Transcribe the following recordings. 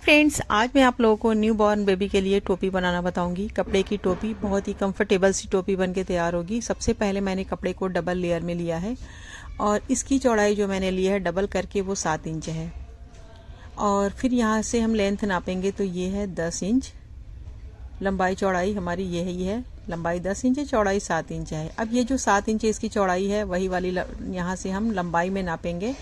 Friends, आज मैं आप लोगों को न्यू बॉर्न बेबी के लिए टोपी बनाना बताऊंगी। कपड़े की टोपी बहुत ही कंफर्टेबल सी टोपी बन के तैयार होगी। सबसे पहले मैंने कपड़े को डबल लेयर में लिया है और इसकी चौड़ाई जो मैंने ली है डबल करके वो 7 इंच है। और फिर यहाँ से हम लेंथ नापेंगे तो ये है 10 इंच। लंबाई चौड़ाई हमारी ये है, लंबाई 10 इंच है, चौड़ाई 7 इंच है। अब ये जो 7 इंच इसकी चौड़ाई है वही वाली यहाँ से हम लंबाई में नापेंगे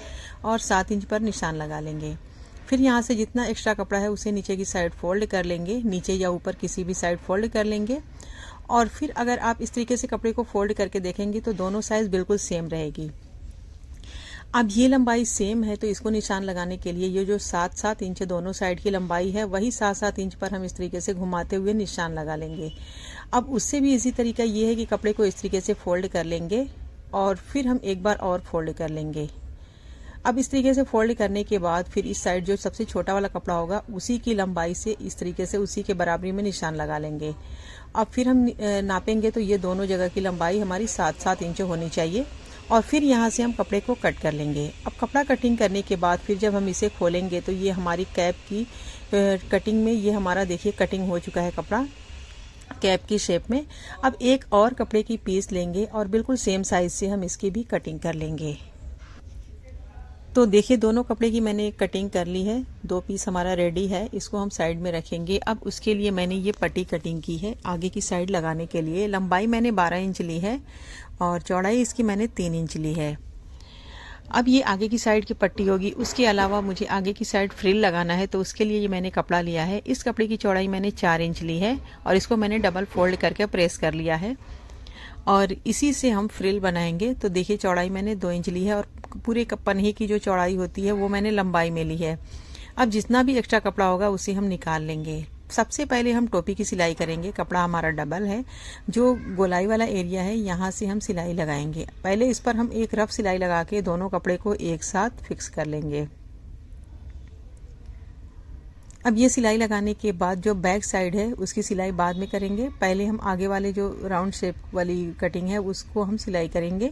और 7 इंच पर निशान लगा लेंगे। फिर यहाँ से जितना एक्स्ट्रा कपड़ा है उसे नीचे की साइड फोल्ड कर लेंगे, नीचे या ऊपर किसी भी साइड फोल्ड कर लेंगे। और फिर अगर आप इस तरीके से कपड़े को फोल्ड करके देखेंगे तो दोनों साइज बिल्कुल सेम रहेगी। अब ये लंबाई सेम है तो इसको निशान लगाने के लिए ये जो 7-7 इंच दोनों साइड की लंबाई है वही 7-7 इंच पर हम इस तरीके से घुमाते हुए निशान लगा लेंगे। अब उससे भी इसी तरीका ये है कि कपड़े को इस तरीके से फोल्ड कर लेंगे और फिर हम एक बार और फोल्ड कर लेंगे। अब इस तरीके से फोल्ड करने के बाद फिर इस साइड जो सबसे छोटा वाला कपड़ा होगा उसी की लंबाई से इस तरीके से उसी के बराबरी में निशान लगा लेंगे। अब फिर हम नापेंगे तो ये दोनों जगह की लंबाई हमारी 7-7 इंच होनी चाहिए और फिर यहाँ से हम कपड़े को कट कर लेंगे। अब कपड़ा कटिंग करने के बाद फिर जब हम इसे खोलेंगे तो ये हमारी कैप की कटिंग में ये हमारा देखिए कटिंग हो चुका है कपड़ा कैप की शेप में। अब एक और कपड़े की पीस लेंगे और बिल्कुल सेम साइज से हम इसकी भी कटिंग कर लेंगे। तो देखिए दोनों कपड़े की मैंने कटिंग कर ली है, 2 पीस हमारा रेडी है, इसको हम साइड में रखेंगे। अब उसके लिए मैंने ये पट्टी कटिंग की है आगे की साइड लगाने के लिए। लंबाई मैंने 12 इंच ली है और चौड़ाई इसकी मैंने 3 इंच ली है। अब ये आगे की साइड की पट्टी होगी, उसके अलावा मुझे आगे की साइड फ्रिल लगाना है तो उसके लिए ये मैंने कपड़ा लिया है। इस कपड़े की चौड़ाई मैंने 4 इंच ली है और इसको मैंने डबल फोल्ड करके प्रेस कर लिया है और इसी से हम फ्रिल बनाएंगे। तो देखिए चौड़ाई मैंने 2 इंच ली है और पूरे पन्हे की जो चौड़ाई होती है वो मैंने लंबाई में ली है। अब जितना भी एक्स्ट्रा कपड़ा होगा उसे हम निकाल लेंगे। सबसे पहले हम टोपी की सिलाई करेंगे। कपड़ा हमारा डबल है, जो गोलाई वाला एरिया है यहाँ से हम सिलाई लगाएंगे। पहले इस पर हम एक रफ सिलाई लगा के दोनों कपड़े को एक साथ फिक्स कर लेंगे। अब ये सिलाई लगाने के बाद जो बैक साइड है उसकी सिलाई बाद में करेंगे। पहले हम आगे वाले जो राउंड शेप वाली कटिंग है उसको हम सिलाई करेंगे।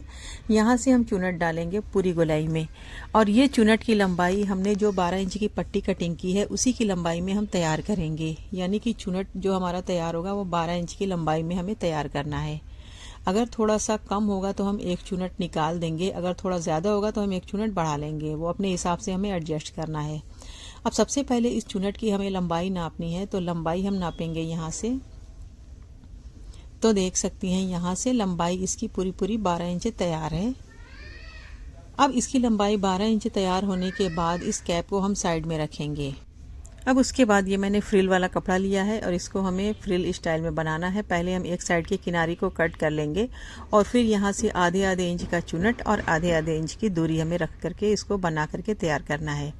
यहाँ से हम चुनट डालेंगे पूरी गोलाई में और ये चुनट की लंबाई हमने जो 12 इंच की पट्टी कटिंग की है उसी की लंबाई में हम तैयार करेंगे। यानी कि चुनट जो हमारा तैयार होगा वो 12 इंच की लंबाई में हमें तैयार करना है। अगर थोड़ा सा कम होगा तो हम एक चुनट निकाल देंगे, अगर थोड़ा ज़्यादा होगा तो हम एक चुनट बढ़ा लेंगे। वो अपने हिसाब से हमें एडजस्ट करना है। अब सबसे पहले इस चुनट की हमें लंबाई नापनी है तो लंबाई हम नापेंगे यहाँ से। तो देख सकती हैं यहाँ से लंबाई इसकी पूरी 12 इंच तैयार है। अब इसकी लंबाई 12 इंच तैयार होने के बाद इस कैप को हम साइड में रखेंगे। अब उसके बाद ये मैंने फ्रिल वाला कपड़ा लिया है और इसको हमें फ्रिल स्टाइल में बनाना है। पहले हम एक साइड के किनारे को कट कर लेंगे और फिर यहाँ से आधे इंच का चुनट और आधे इंच की दूरी हमें रख करके इसको बना करके तैयार करना है।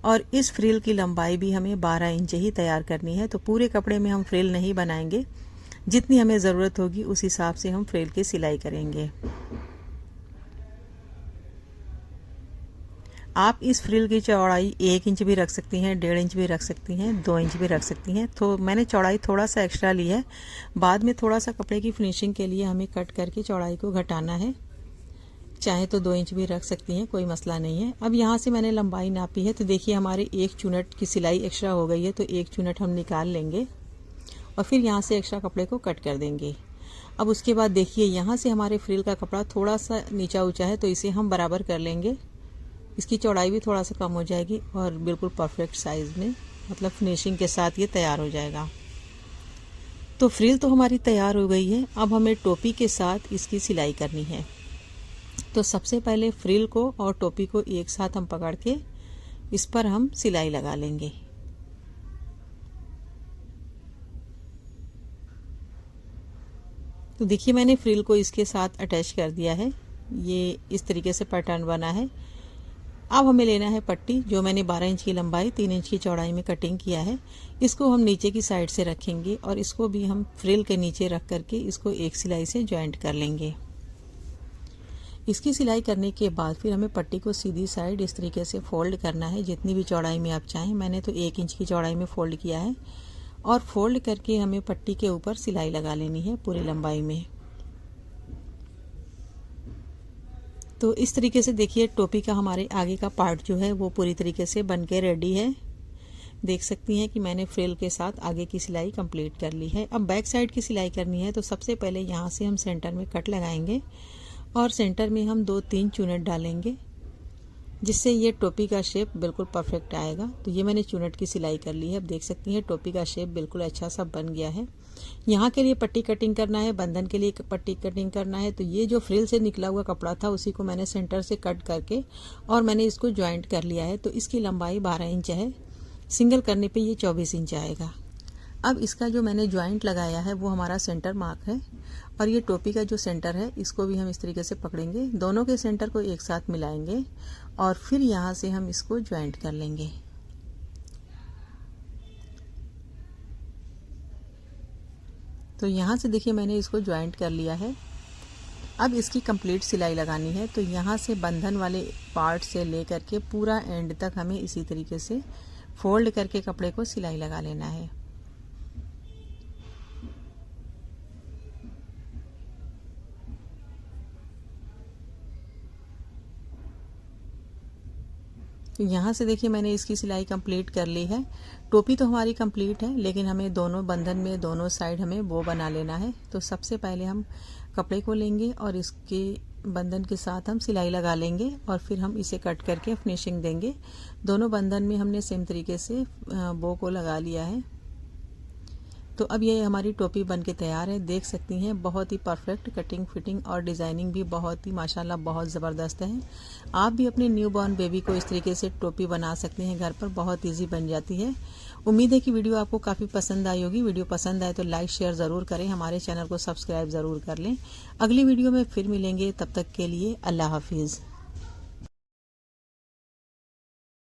और इस फ्रिल की लंबाई भी हमें 12 इंच ही तैयार करनी है। तो पूरे कपड़े में हम फ्रिल नहीं बनाएंगे, जितनी हमें ज़रूरत होगी उस हिसाब से हम फ्रिल की सिलाई करेंगे। आप इस फ्रिल की चौड़ाई 1 इंच भी रख सकती हैं, 1.5 इंच भी रख सकती हैं, 2 इंच भी रख सकती हैं। तो मैंने चौड़ाई थोड़ा सा एक्स्ट्रा ली है, बाद में थोड़ा सा कपड़े की फिनिशिंग के लिए हमें कट करके चौड़ाई को घटाना है। चाहे तो 2 इंच भी रख सकती हैं, कोई मसला नहीं है। अब यहाँ से मैंने लंबाई नापी है तो देखिए हमारे एक चुनट की सिलाई एक्स्ट्रा हो गई है तो एक चुनट हम निकाल लेंगे और फिर यहाँ से एक्स्ट्रा कपड़े को कट कर देंगे। अब उसके बाद देखिए यहाँ से हमारे फ्रिल का कपड़ा थोड़ा सा नीचा ऊंचा है तो इसे हम बराबर कर लेंगे। इसकी चौड़ाई भी थोड़ा सा कम हो जाएगी और बिल्कुल परफेक्ट साइज में, मतलब फिनिशिंग के साथ ये तैयार हो जाएगा। तो फ्रिल तो हमारी तैयार हो गई है। अब हमें टोपी के साथ इसकी सिलाई करनी है। तो सबसे पहले फ्रिल को और टोपी को एक साथ हम पकड़ के इस पर हम सिलाई लगा लेंगे। तो देखिए मैंने फ्रिल को इसके साथ अटैच कर दिया है। ये इस तरीके से पैटर्न बना है। अब हमें लेना है पट्टी, जो मैंने 12 इंच की लंबाई 3 इंच की चौड़ाई में कटिंग किया है। इसको हम नीचे की साइड से रखेंगे और इसको भी हम फ्रिल के नीचे रख करके इसको एक सिलाई से जॉइंट कर लेंगे। इसकी सिलाई करने के बाद फिर हमें पट्टी को सीधी साइड इस तरीके से फोल्ड करना है, जितनी भी चौड़ाई में आप चाहें। मैंने तो 1 इंच की चौड़ाई में फोल्ड किया है और फोल्ड करके हमें पट्टी के ऊपर सिलाई लगा लेनी है पूरी लंबाई में। तो इस तरीके से देखिए टोपी का हमारे आगे का पार्ट जो है वो पूरी तरीके से बन के रेडी है। देख सकती हैं कि मैंने फ्रिल के साथ आगे की सिलाई कंप्लीट कर ली है। अब बैक साइड की सिलाई करनी है, तो सबसे पहले यहाँ से हम सेंटर में कट लगाएंगे और सेंटर में हम 2-3 चुनट डालेंगे, जिससे ये टोपी का शेप बिल्कुल परफेक्ट आएगा। तो ये मैंने चुनट की सिलाई कर ली है। अब देख सकती हैं टोपी का शेप बिल्कुल अच्छा सा बन गया है। यहाँ के लिए पट्टी कटिंग करना है, बंधन के लिए पट्टी कटिंग करना है। तो ये जो फ्रिल से निकला हुआ कपड़ा था उसी को मैंने सेंटर से कट करके और मैंने इसको ज्वाइंट कर लिया है। तो इसकी लंबाई 12 इंच है, सिंगल करने पे ये 24 इंच आएगा। अब इसका जो मैंने ज्वाइंट लगाया है वो हमारा सेंटर मार्क है, और ये टोपी का जो सेंटर है इसको भी हम इस तरीके से पकड़ेंगे, दोनों के सेंटर को एक साथ मिलाएंगे और फिर यहाँ से हम इसको ज्वाइंट कर लेंगे। तो यहाँ से देखिए मैंने इसको ज्वाइंट कर लिया है। अब इसकी कंप्लीट सिलाई लगानी है। तो यहाँ से बंधन वाले पार्ट से लेकर के पूरा एंड तक हमें इसी तरीके से फोल्ड करके कपड़े को सिलाई लगा लेना है। तो यहाँ से देखिए मैंने इसकी सिलाई कंप्लीट कर ली है। टोपी तो हमारी कंप्लीट है, लेकिन हमें दोनों बंधन में दोनों साइड हमें बो बना लेना है। तो सबसे पहले हम कपड़े को लेंगे और इसके बंधन के साथ हम सिलाई लगा लेंगे और फिर हम इसे कट करके फिनिशिंग देंगे। दोनों बंधन में हमने सेम तरीके से बो को लगा लिया है। तो अब ये हमारी टोपी बनके तैयार है। देख सकती हैं बहुत ही परफेक्ट कटिंग, फिटिंग और डिज़ाइनिंग भी बहुत ही माशाल्लाह बहुत ज़बरदस्त है। आप भी अपने न्यू बॉर्न बेबी को इस तरीके से टोपी बना सकते हैं घर पर, बहुत इजी बन जाती है। उम्मीद है कि वीडियो आपको काफ़ी पसंद आई होगी। वीडियो पसंद आए तो लाइक शेयर ज़रूर करें, हमारे चैनल को सब्सक्राइब ज़रूर कर लें। अगली वीडियो में फिर मिलेंगे, तब तक के लिए अल्लाह हाफिज़।